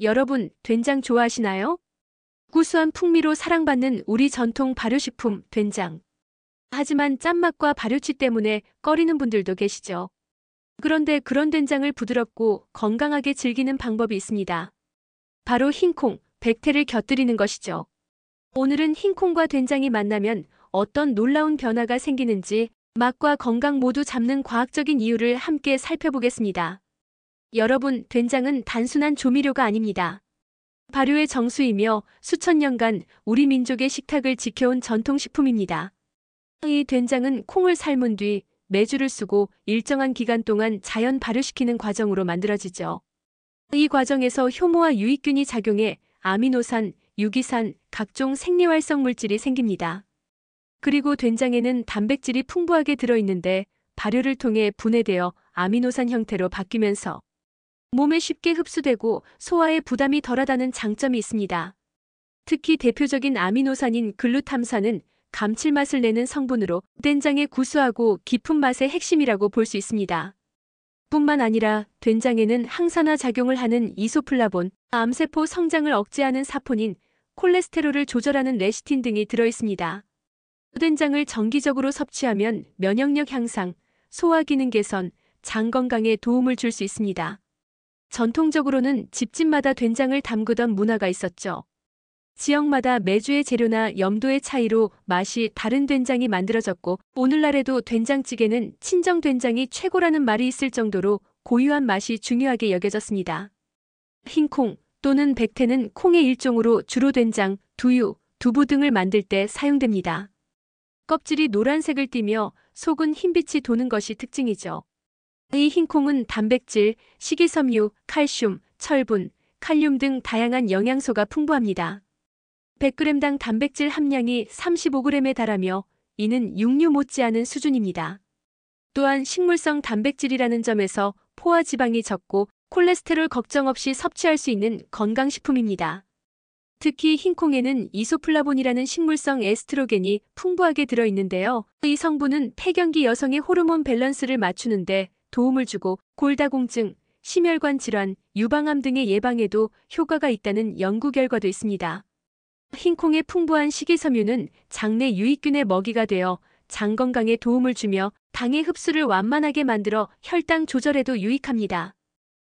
여러분, 된장 좋아하시나요? 구수한 풍미로 사랑받는 우리 전통 발효식품 된장. 하지만 짠맛과 발효치 때문에 꺼리는 분들도 계시죠. 그런데 그런 된장을 부드럽고 건강하게 즐기는 방법이 있습니다. 바로 흰콩, 백태를 곁들이는 것이죠. 오늘은 흰콩과 된장이 만나면 어떤 놀라운 변화가 생기는지 맛과 건강 모두 잡는 과학적인 이유를 함께 살펴보겠습니다. 여러분, 된장은 단순한 조미료가 아닙니다. 발효의 정수이며 수천 년간 우리 민족의 식탁을 지켜온 전통식품입니다. 이 된장은 콩을 삶은 뒤 메주를 쓰고 일정한 기간 동안 자연 발효시키는 과정으로 만들어지죠. 이 과정에서 효모와 유익균이 작용해 아미노산, 유기산, 각종 생리활성 물질이 생깁니다. 그리고 된장에는 단백질이 풍부하게 들어있는데 발효를 통해 분해되어 아미노산 형태로 바뀌면서 몸에 쉽게 흡수되고 소화에 부담이 덜하다는 장점이 있습니다. 특히 대표적인 아미노산인 글루탐산은 감칠맛을 내는 성분으로 된장의 구수하고 깊은 맛의 핵심이라고 볼 수 있습니다. 뿐만 아니라 된장에는 항산화 작용을 하는 이소플라본, 암세포 성장을 억제하는 사포닌, 콜레스테롤을 조절하는 레시틴 등이 들어있습니다. 된장을 정기적으로 섭취하면 면역력 향상, 소화 기능 개선, 장 건강에 도움을 줄 수 있습니다. 전통적으로는 집집마다 된장을 담그던 문화가 있었죠. 지역마다 메주의 재료나 염도의 차이로 맛이 다른 된장이 만들어졌고 오늘날에도 된장찌개는 친정 된장이 최고라는 말이 있을 정도로 고유한 맛이 중요하게 여겨졌습니다. 흰콩 또는 백태는 콩의 일종으로 주로 된장, 두유, 두부 등을 만들 때 사용됩니다. 껍질이 노란색을 띠며 속은 흰빛이 도는 것이 특징이죠. 이 흰콩은 단백질, 식이섬유, 칼슘, 철분, 칼륨 등 다양한 영양소가 풍부합니다. 100g당 단백질 함량이 35g에 달하며 이는 육류 못지않은 수준입니다. 또한 식물성 단백질이라는 점에서 포화 지방이 적고 콜레스테롤 걱정 없이 섭취할 수 있는 건강식품입니다. 특히 흰콩에는 이소플라본이라는 식물성 에스트로겐이 풍부하게 들어있는데요. 이 성분은 폐경기 여성의 호르몬 밸런스를 맞추는데 도움을 주고 골다공증, 심혈관 질환, 유방암 등의 예방에도 효과가 있다는 연구 결과도 있습니다. 흰콩의 풍부한 식이섬유는 장내 유익균의 먹이가 되어 장 건강에 도움을 주며 당의 흡수를 완만하게 만들어 혈당 조절에도 유익합니다.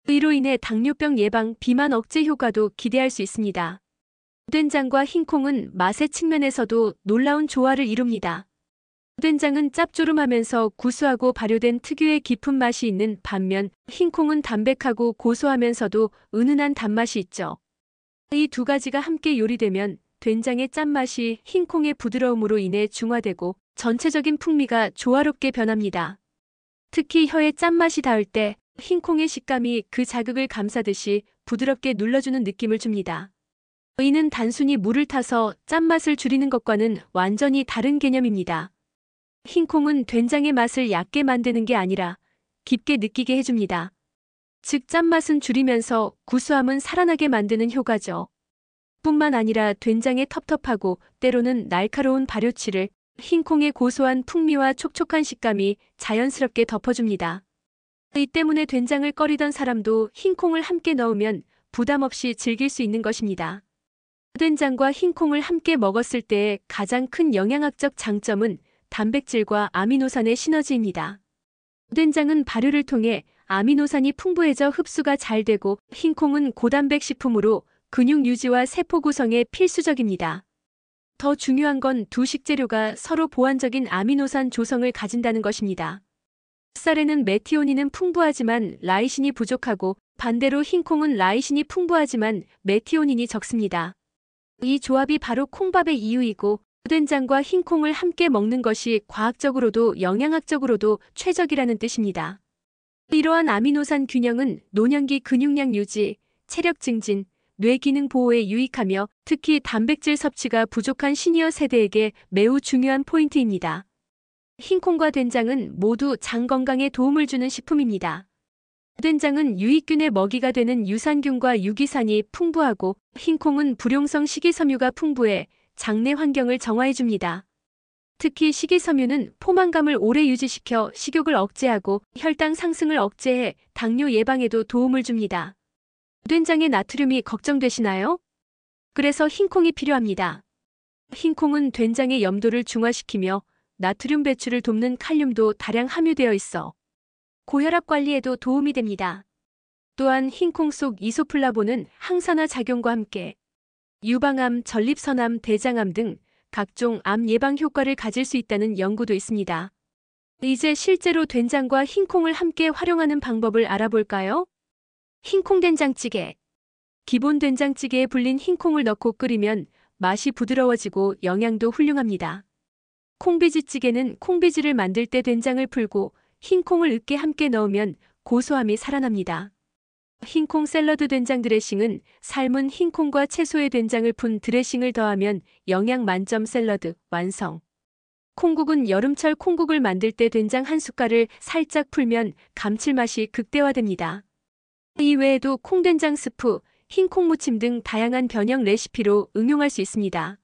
이로 인해 당뇨병 예방, 비만 억제 효과도 기대할 수 있습니다. 된장과 흰콩은 맛의 측면에서도 놀라운 조화를 이룹니다. 된장은 짭조름하면서 구수하고 발효된 특유의 깊은 맛이 있는 반면 흰콩은 담백하고 고소하면서도 은은한 단맛이 있죠. 이 두 가지가 함께 요리되면 된장의 짠맛이 흰콩의 부드러움으로 인해 중화되고 전체적인 풍미가 조화롭게 변합니다. 특히 혀에 짠맛이 닿을 때 흰콩의 식감이 그 자극을 감싸듯이 부드럽게 눌러주는 느낌을 줍니다. 이는 단순히 물을 타서 짠맛을 줄이는 것과는 완전히 다른 개념입니다. 흰콩은 된장의 맛을 얕게 만드는 게 아니라 깊게 느끼게 해줍니다. 즉 짠맛은 줄이면서 구수함은 살아나게 만드는 효과죠. 뿐만 아니라 된장의 텁텁하고 때로는 날카로운 발효치를 흰콩의 고소한 풍미와 촉촉한 식감이 자연스럽게 덮어줍니다. 이 때문에 된장을 꺼리던 사람도 흰콩을 함께 넣으면 부담 없이 즐길 수 있는 것입니다. 된장과 흰콩을 함께 먹었을 때의 가장 큰 영양학적 장점은 단백질과 아미노산의 시너지입니다. 된장은 발효를 통해 아미노산이 풍부해져 흡수가 잘 되고 흰콩은 고단백 식품으로 근육 유지와 세포 구성에 필수적입니다. 더 중요한 건 두 식재료가 서로 보완적인 아미노산 조성을 가진다는 것입니다. 쌀에는 메티오닌은 풍부하지만 라이신이 부족하고 반대로 흰콩은 라이신이 풍부하지만 메티오닌이 적습니다. 이 조합이 바로 콩밥의 이유이고 된장과 흰콩을 함께 먹는 것이 과학적으로도 영양학적으로도 최적이라는 뜻입니다. 이러한 아미노산 균형은 노년기 근육량 유지, 체력 증진, 뇌 기능 보호에 유익하며 특히 단백질 섭취가 부족한 시니어 세대에게 매우 중요한 포인트입니다. 흰콩과 된장은 모두 장 건강에 도움을 주는 식품입니다. 된장은 유익균의 먹이가 되는 유산균과 유기산이 풍부하고 흰콩은 불용성 식이섬유가 풍부해 장내 환경을 정화해줍니다. 특히 식이섬유는 포만감을 오래 유지시켜 식욕을 억제하고 혈당 상승을 억제해 당뇨 예방에도 도움을 줍니다. 된장의 나트륨이 걱정되시나요? 그래서 흰콩이 필요합니다. 흰콩은 된장의 염도를 중화시키며 나트륨 배출을 돕는 칼륨도 다량 함유되어 있어 고혈압 관리에도 도움이 됩니다. 또한 흰콩 속 이소플라본은 항산화 작용과 함께 유방암, 전립선암, 대장암 등 각종 암 예방 효과를 가질 수 있다는 연구도 있습니다. 이제 실제로 된장과 흰콩을 함께 활용하는 방법을 알아볼까요? 흰콩 된장찌개. 기본 된장찌개에 불린 흰콩을 넣고 끓이면 맛이 부드러워지고 영양도 훌륭합니다. 콩비지찌개는 콩비지를 만들 때 된장을 풀고 흰콩을 으깨 함께 넣으면 고소함이 살아납니다. 흰콩 샐러드 된장 드레싱은 삶은 흰콩과 채소의 된장을 푼 드레싱을 더하면 영양 만점 샐러드 완성. 콩국은 여름철 콩국을 만들 때 된장 한 숟갈을 살짝 풀면 감칠맛이 극대화됩니다. 이 외에도 콩된장 스프, 흰콩 무침 등 다양한 변형 레시피로 응용할 수 있습니다.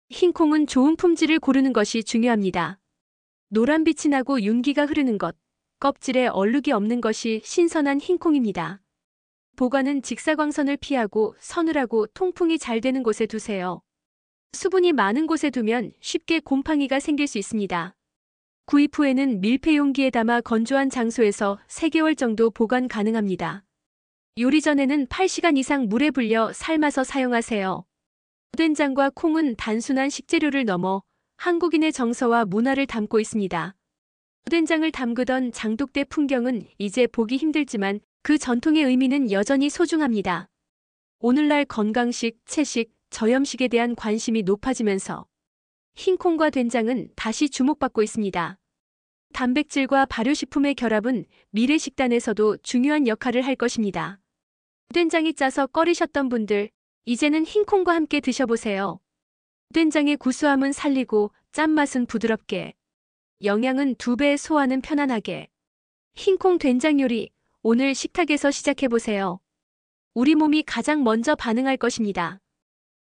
흰콩은 좋은 품질을 고르는 것이 중요합니다. 노란빛이 나고 윤기가 흐르는 것, 껍질에 얼룩이 없는 것이 신선한 흰콩입니다. 보관은 직사광선을 피하고 서늘하고 통풍이 잘 되는 곳에 두세요. 수분이 많은 곳에 두면 쉽게 곰팡이가 생길 수 있습니다. 구입 후에는 밀폐 용기에 담아 건조한 장소에서 3개월 정도 보관 가능합니다. 요리 전에는 8시간 이상 물에 불려 삶아서 사용하세요. 된장과 콩은 단순한 식재료를 넘어 한국인의 정서와 문화를 담고 있습니다. 된장을 담그던 장독대 풍경은 이제 보기 힘들지만 그 전통의 의미는 여전히 소중합니다. 오늘날 건강식, 채식, 저염식에 대한 관심이 높아지면서 흰콩과 된장은 다시 주목받고 있습니다. 단백질과 발효식품의 결합은 미래 식단에서도 중요한 역할을 할 것입니다. 된장이 짜서 꺼리셨던 분들, 이제는 흰콩과 함께 드셔보세요. 된장의 구수함은 살리고 짠맛은 부드럽게, 영양은 2배, 소화는 편안하게. 흰콩 된장 요리, 오늘 식탁에서 시작해보세요. 우리 몸이 가장 먼저 반응할 것입니다.